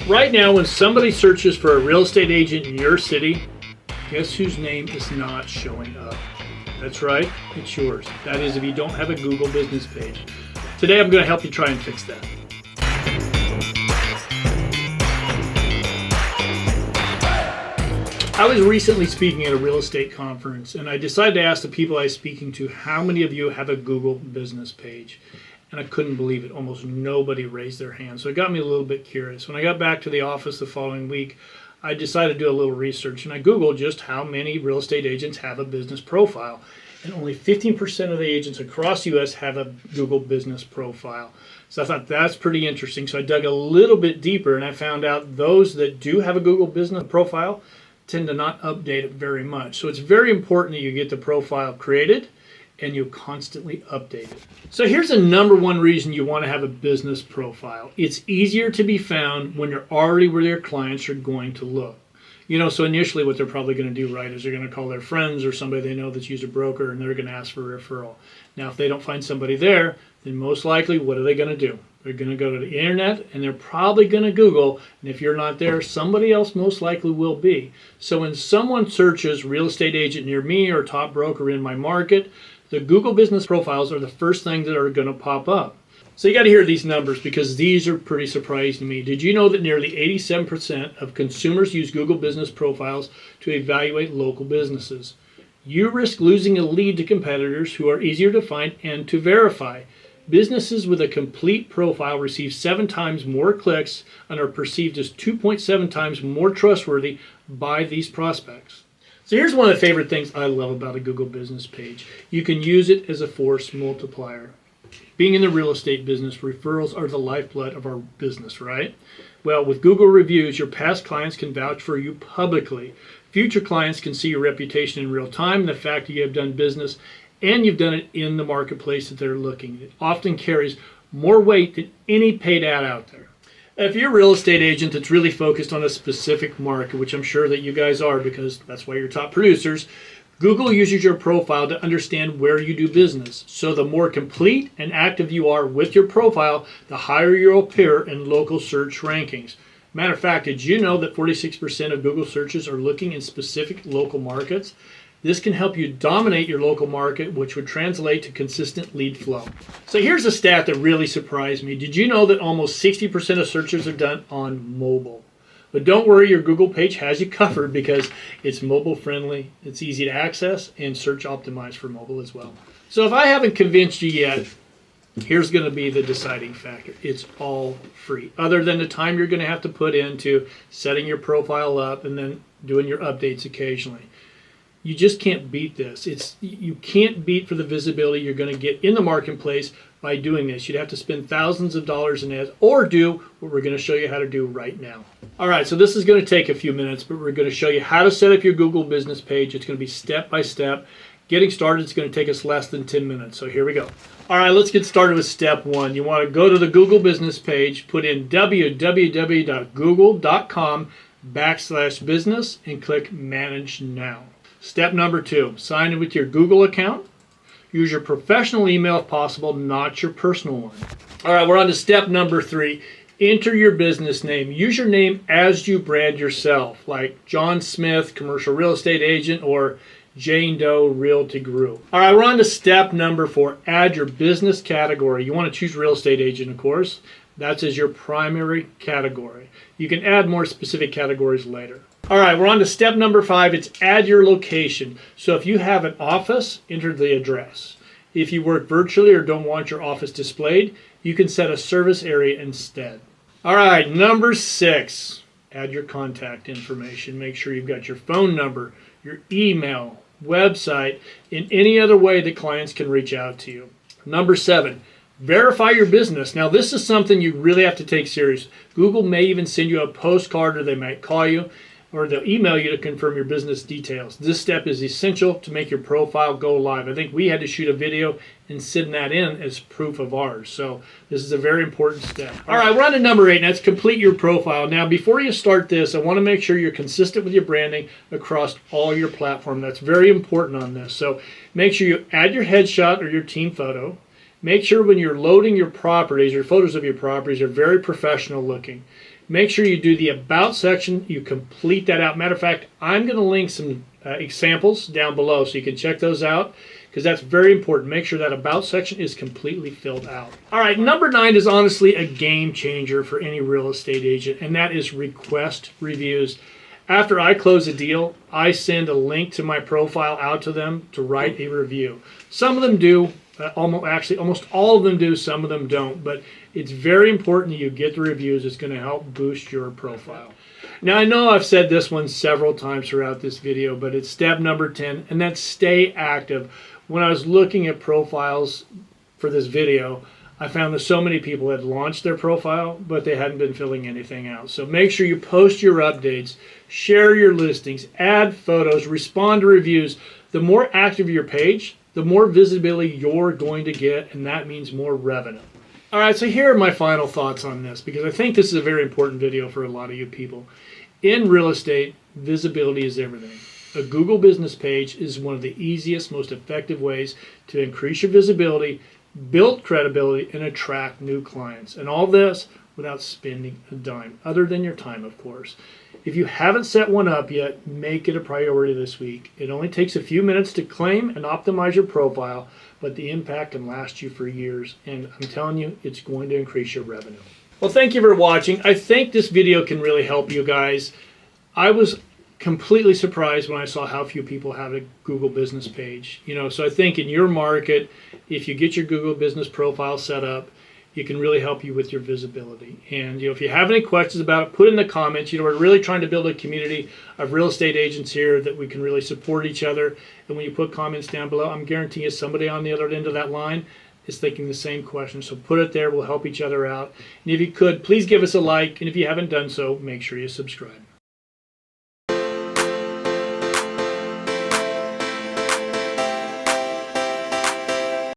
Right now, when somebody searches for a real estate agent in your city, guess whose name is not showing up? That's right, it's yours. That is, if you don't have a Google business page. Today, I'm going to help you try and fix that. I was recently speaking at a real estate conference, and I decided to ask the people I was speaking to, how many of you have a Google business page? And I couldn't believe it. Almost nobody raised their hand. So it got me a little bit curious. When I got back to the office the following week, I decided to do a little research, and I Googled just how many real estate agents have a business profile. And only 15% of the agents across the U.S. have a Google business profile. So I thought that's pretty interesting. So I dug a little bit deeper, and I found out those that do have a Google business profile tend to not update it very much. So it's very important that you get the profile created and you constantly update it. So here's the number one reason you want to have a business profile. It's easier to be found when you're already where your clients are going to look. So initially what they're probably going to do, right, is they're going to call their friends or somebody they know that's used a broker, and they're going to ask for a referral. Now, if they don't find somebody there, then most likely, what are they going to do? They're going to go to the internet, and they're probably going to Google, and if you're not there, somebody else most likely will be. So when someone searches real estate agent near me or top broker in my market, the Google business profiles are the first thing that are going to pop up. So you got to hear these numbers because these are pretty surprising to me. Did you know that nearly 87% of consumers use Google business profiles to evaluate local businesses? You risk losing a lead to competitors who are easier to find and to verify. Businesses with a complete profile receive 7 times more clicks and are perceived as 2.7 times more trustworthy by these prospects. So here's one of the favorite things I love about a Google business page. You can use it as a force multiplier. Being in the real estate business, referrals are the lifeblood of our business, right? Well, with Google reviews, your past clients can vouch for you publicly. Future clients can see your reputation in real time and the fact that you have done business and you've done it in the marketplace that they're looking. It often carries more weight than any paid ad out there. If you're a real estate agent that's really focused on a specific market, which I'm sure that you guys are because that's why you're top producers, Google uses your profile to understand where you do business. So the more complete and active you are with your profile, the higher you'll appear in local search rankings. Matter of fact, did you know that 46% of Google searches are looking in specific local markets? This can help you dominate your local market, which would translate to consistent lead flow. So here's a stat that really surprised me. Did you know that almost 60% of searches are done on mobile? But don't worry, your Google page has you covered because it's mobile friendly, it's easy to access, and search optimized for mobile as well. So if I haven't convinced you yet, here's going to be the deciding factor. It's all free, other than the time you're going to have to put into setting your profile up and then doing your updates occasionally. You just can't beat this. You can't beat for the visibility you're going to get in the marketplace by doing this. You'd have to spend thousands of dollars in ads or do what we're going to show you how to do right now. All right, so this is going to take a few minutes, but we're going to show you how to set up your Google business page. It's going to be step by step. Getting started is going to take us less than 10 minutes, so here we go. All right, let's get started with step 1. You want to go to the Google business page, put in www.google.com/business and click Manage Now. Step number 2, sign in with your Google account. Use your professional email if possible, not your personal one. All right, we're on to step number 3. Enter your business name. Use your name as you brand yourself, like John Smith, commercial real estate agent, or Jane Doe Realty Guru. All right, we're on to step number 4. Add your business category. You want to choose real estate agent, of course. That's as your primary category. You can add more specific categories later. All right, we're on to step number 5. It's add your location. So if you have an office, enter the address. If you work virtually or don't want your office displayed, you can set a service area instead. All right, number 6, add your contact information. Make sure you've got your phone number, your email, website, in any other way that clients can reach out to you. Number 7, verify your business. Now, this is something you really have to take serious. Google may even send you a postcard, or they might call you, or they'll email you to confirm your business details. This step is essential to make your profile go live. I think we had to shoot a video and send that in as proof of ours. So this is a very important step. All right, we're on to number 8, and that's complete your profile. Now, before you start this, I want to make sure you're consistent with your branding across all your platform. That's very important on this. So make sure you add your headshot or your team photo. Make sure when you're loading your properties, your photos of your properties are very professional looking. Make sure you do the About section. You complete that out. Matter of fact, I'm going to link some examples down below so you can check those out, because that's very important. Make sure that About section is completely filled out. All right, number 9 is honestly a game changer for any real estate agent, and that is request reviews. After I close a deal, I send a link to my profile out to them to write a review. Some of them do, almost all of them do, some of them don't, but it's very important that you get the reviews. It's going to help boost your profile. Now, I know I've said this one several times throughout this video, but it's step number 10, and that's stay active. When I was looking at profiles for this video, I found that so many people had launched their profile, but they hadn't been filling anything out. So make sure you post your updates, share your listings, add photos, respond to reviews. The more active your page, the more visibility you're going to get, and that means more revenue. All right, so here are my final thoughts on this, because I think this is a very important video for a lot of you people. In real estate, visibility is everything. A Google business page is one of the easiest, most effective ways to increase your visibility, build credibility, and attract new clients. And all this without spending a dime, other than your time, of course. If you haven't set one up yet, make it a priority this week. It only takes a few minutes to claim and optimize your profile, but the impact can last you for years. And I'm telling you, it's going to increase your revenue. Well, thank you for watching. I think this video can really help you guys. I was completely surprised when I saw how few people have a Google business page. So I think in your market, if you get your Google business profile set up, it can really help you with your visibility. And if you have any questions about it, put in the comments. We're really trying to build a community of real estate agents here that we can really support each other. And when you put comments down below, I'm guaranteeing you somebody on the other end of that line is thinking the same question. So put it there. We'll help each other out. And if you could, please give us a like. And if you haven't done so, make sure you subscribe.